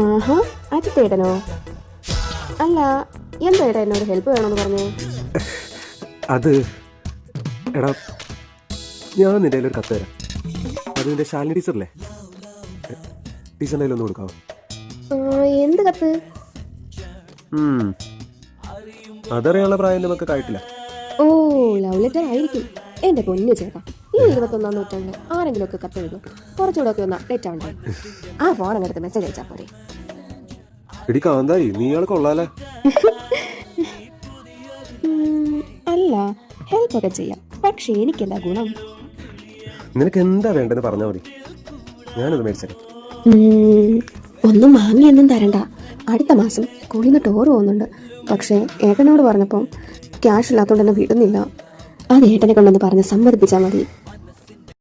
ആഹാ, അജിത്തേട്ടനോ? അല്ല, എന്താ ഏട്ടാ എന്നോട് ഹെൽപ്പ് വേണമെന്ന് പറഞ്ഞേ? അത് എടാ, ഞാൻ നിന്റെ കയ്യിലൊരു കത്ത് തരാം. അത് നിന്റെ ശാലിനി ടീച്ചറല്ലേ? ടീച്ചറിൻ്റെ കയ്യിലൊന്ന് കൊടുക്കാവോ? എന്ത് കത്ത്? അതറിയാനുള്ള പ്രായം നമുക്ക് ആയിട്ടില്ല. ഓ, ലവ് ലെറ്റർ ആയിരിക്കും. എന്റെ പൊന്നു ചേട്ടാ, ഈ 21-ാം നൂറ്റാണ്ടിൽ ആരെങ്കിലും ഒക്കെ കത്തെഴുതും. കുറച്ചുകൂടെ ഒക്കെ ഒന്ന് അപ്ഡേറ്റ് ആവണ്ടേ? ആ ഫോൺ അങ്ങെടുത്ത് മെസ്സേജ് അയച്ചാൽ പോരെ. എടി കാന്തായി, നീ ആൾ കൊള്ളാലേ. അല്ല, ഹെൽപ്പ് ഒക്കെ ചെയ്യാം, പക്ഷെ എനിക്കെന്താ ഗുണം? നിനക്ക് എന്താ വേണ്ടെന്ന് പറഞ്ഞാൽ മതി, ഞാനത് മേടിച്ചേ. ഒന്നും വാങ്ങിയൊന്നും തരണ്ട. അടുത്ത മാസം സ്കൂളിൽ നിന്ന് ടൂർ പോകുന്നുണ്ട്. പക്ഷേ ഏട്ടനോട് പറഞ്ഞപ്പം ക്യാഷ് ഇല്ലാത്തതുകൊണ്ട് തന്നെ വിടുന്നില്ല. അത് ഏട്ടനെ കൊണ്ടൊന്ന് പറഞ്ഞ് സമ്മതിപ്പിച്ചാൽ മതി.